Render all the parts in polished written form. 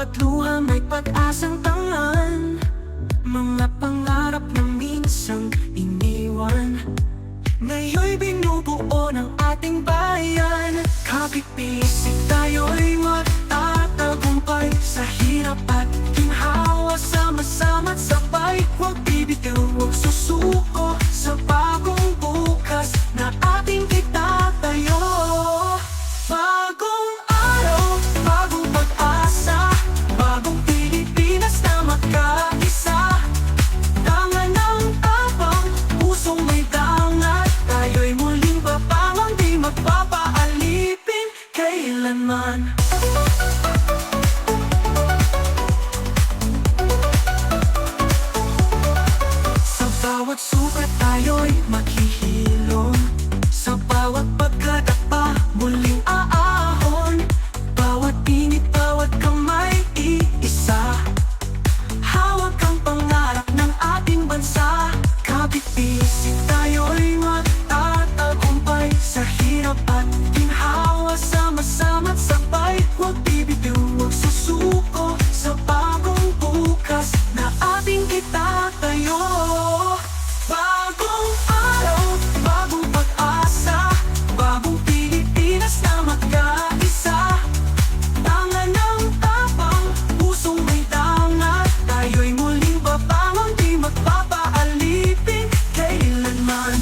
bawat luha may pag-asang tangan, mga pangarap na minsang iniwan, ngayon'y binubuo ng ating bayan. Kapit-bisig tayo'y magtatagumpay sa hirap at ginhawa, sama-sama't sabay. Huwag bibitiw, huwag susuko sa bagong bukas na ating itatayo. Bagong araw, bagong pag-asa, bagong Pilipinas na magkaisa. Tangan ng tapang, pusong may dangat, tayo'y muling babangon, di magpapaalipin kailanman. Sa bawat sukat tayo'y maghihilom, sa bawat pagkadapa muling aahon, bawat init, bawat kamay iisa, hawak ang pangarap ng ating bansa. Kapit-bisig tayo'y magtatagumpay sa hirap at ginhawa, sama-sama't sabay. Huwag bibitiw, huwag susuko sa bagong bukas na ating itatayo. Bagong araw, bagong pag-asa, bagong Pilipinas na magkaisa. Tangan ng tapang, pusong may dangat, tayo'y muling babangon, di magpapaalipin kailanman.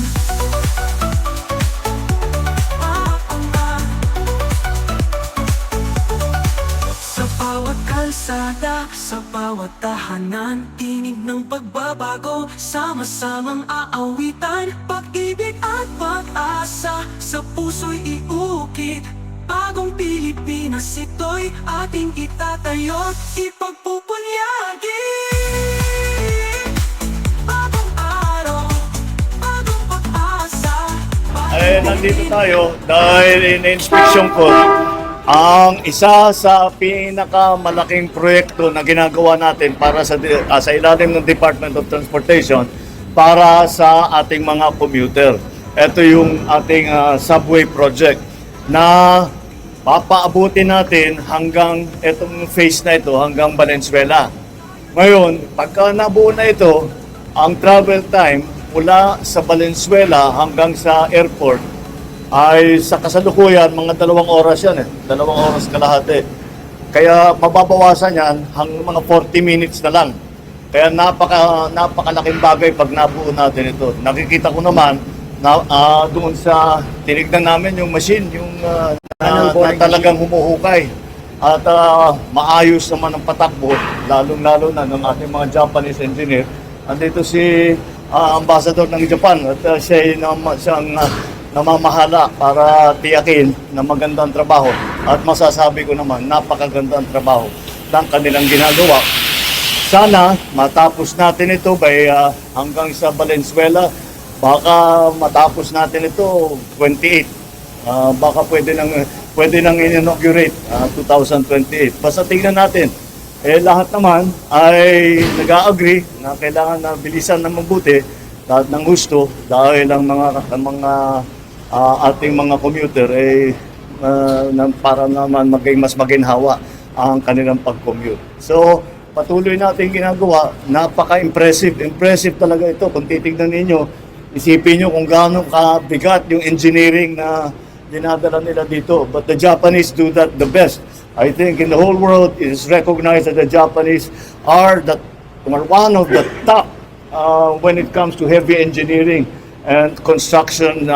Sa bawat kalsada, sa bawat tahanan, tinig ng pagbabago, sama-samang aawitan. Pag-ibig at pag-asa sa puso'y iukit, bagong Pilipinas ito'y ating itatayo't ipagpupunyagi. Bagong araw, bagong pag-asa, Nandito tayo dahil in-inspection ko ang isa sa pinakamalaking proyekto na ginagawa natin para sa ilalim ng Department of Transportation para sa ating mga commuter. Ito yung ating subway project na papaabutin natin hanggang itong phase na ito, hanggang Valenzuela. Ngayon, pagka nabuo na ito, ang travel time mula sa Valenzuela hanggang sa airport ay sa kasalukuyan mga 2 oras yan 2 oras kalahati. Kaya mababawasan yan hanggang mga 40 minutes na lang. Kaya napakalaking bagay pag nabuo natin ito. Nakikita ko naman na doon sa tinignan namin yung machine, yung na talagang humuhukay. At maayos naman ang patakbo, lalong-lalo na ng ating mga Japanese engineer. Andito si Ambassador ng Japan at siyang namamahala para tiyakin na magandang trabaho. At masasabi ko naman, napakagandang trabaho ng kanilang ginagawa. Sana matapos natin ito by hanggang sa Valenzuela. Baka matapos natin ito 28. Baka pwede nang in-inaugurate 2028. Basta tingnan natin. Lahat naman ay nag-a-agree na kailangan na bilisan na mabuti lahat ng gusto dahil ang mga ating mga commuter para naman mas maginhawa ang kanilang pag-commute. So, patuloy natin ginagawa. Napaka-impressive. Impressive talaga ito. Kung titignan ninyo, isipin nyo kung gaano kabigat yung engineering na dinadala nila dito. But the Japanese do that the best. I think in the whole world, it is recognized that the Japanese are one of the top when it comes to heavy engineering and construction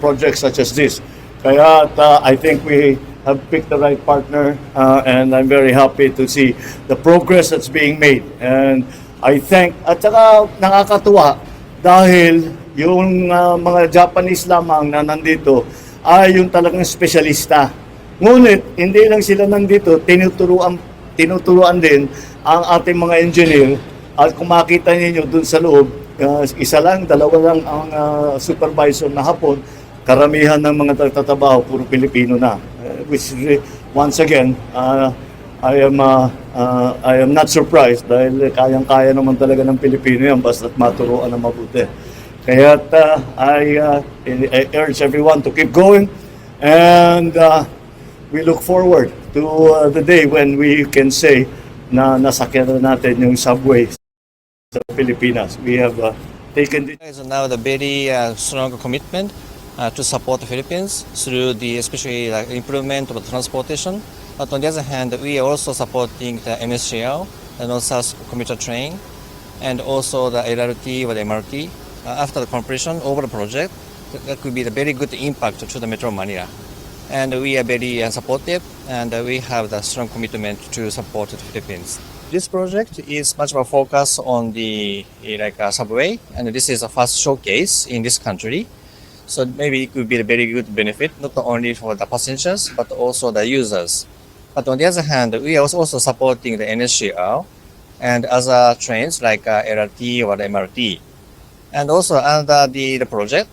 projects such as this. Kaya I think we have picked the right partner and I'm very happy to see the progress that's being made. And I think, at saka nakakatuwa dahil yung mga Japanese lamang na nandito ay yung talagang espesyalista. Ngunit hindi lang sila nandito, tinuturuan din ang ating mga engineer. At kung makita niyo dun sa loob, isa lang, 2 lang ang supervisor na Hapon. Karamihan ng mga nagtatrabaho puro Pilipino na. Which once again, I am not surprised dahil kayang-kaya naman talaga ng Pilipino yan basta't maturuan ng mabuti. Kaya I urge everyone to keep going and we look forward to the day when we can say na nasakyan na natin yung subway sa Pilipinas. We have taken this. There is now the very strong commitment to support the Philippines through the especially like improvement of the transportation. But on the other hand, we are also supporting the NSCL, the North-South Commuter Train, and also the LRT or the MRT. After the completion over the project, that could be the very good impact to the Metro Manila. And we are very supportive, and we have the strong commitment to support the Philippines. This project is much more focused on the subway, and this is a first showcase in this country. So maybe it could be a very good benefit, not only for the passengers, but also the users. But on the other hand, we are also supporting the NSCL and other trains like LRT or the MRT. And also under the project,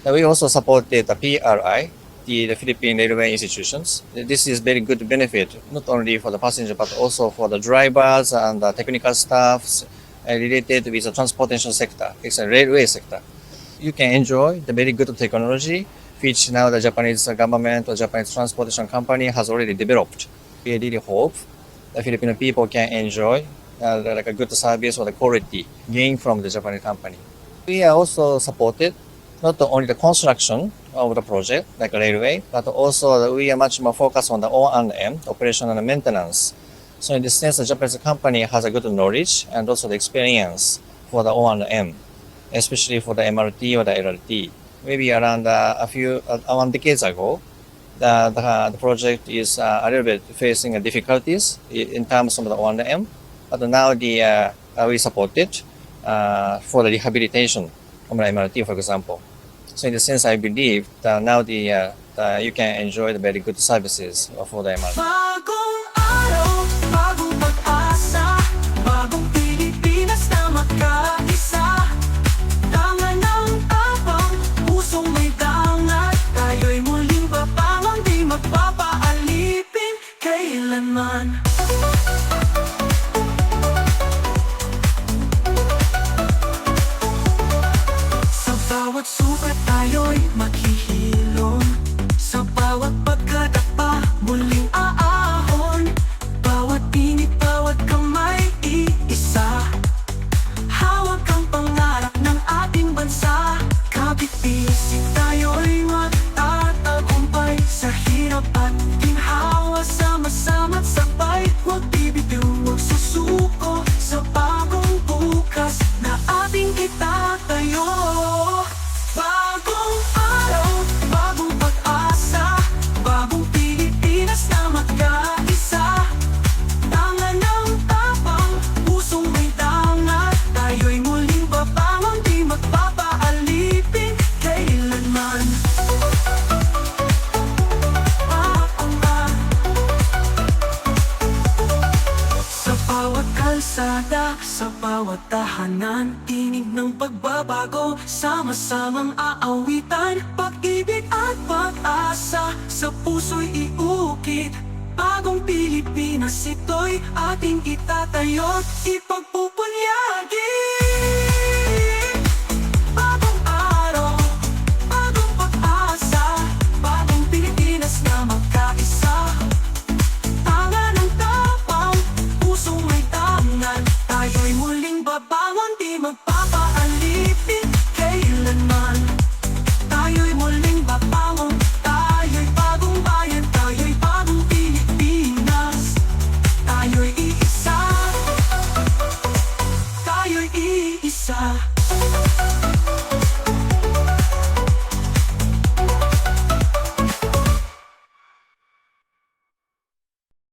we also supported the PRI, the Philippine Railway Institutions. This is very good benefit, not only for the passenger, but also for the drivers and the technical staffs related with the transportation sector, it's a railway sector. You can enjoy the very good technology, which now the Japanese government or Japanese transportation company has already developed. We really hope the Filipino people can enjoy like a good service or the quality gained from the Japanese company. We are also supported not only the construction of the project, like a railway, but also we are much more focused on the O&M, operation and maintenance. So in this sense, the Japanese company has a good knowledge and also the experience for the O&M, especially for the MRT or the LRT. Maybe around one decades ago, the project is a little bit facing difficulties in terms of the O&M, but now we support it for the rehabilitation of the MRT, for example. So in the sense, I believe that now you can enjoy the very good services for the MRT. Bagong araw, bagong pag-asa, bagong Pilipinas na magkaisa. Dangan ng tapang, pusong may dangat, tayo'y muling babangon, di magpapaalipin kailanman. Sa bawat sukat tayo'y maghihilom, sa bawat pagkadapa muling aahon, bawat init, bawat kamay iisa. Hawak ang pangarap ng ating bansa, kapit-isip tayo'y magtatagumpay. Sa hirap at ginhawa, sama-sama't sabay, huwag bibitiw, huwag susuko sa bagong bukas na ating itatayo. Bagong araw, bagong pag-asa, bagong Pilipinas na magkaisa. Tangan ng tapang, pusong may dangat, tayo'y muling babangon, di magpapaalipin kailanman. Sa bawat kalsada, sa bawat tahanan, tinig ng pagbabago, sama-samang aawitan, pag-ibig at pag-asa, sa puso'y iukit. Bagong Pilipinas, ito'y ating itatayo't ipagpupunyagi. Bagong araw, bagong pag-asa, bagong Pilipinas na magkaisa. Tangan ng tapang, pusong may tangan, tayo'y muling babangon, di magpapaalipin kailanman. Tayo'y muling babangon, tayo'y bagong bayan, tayo'y bagong Pilipinas. Tayo'y iisa, tayo'y iisa.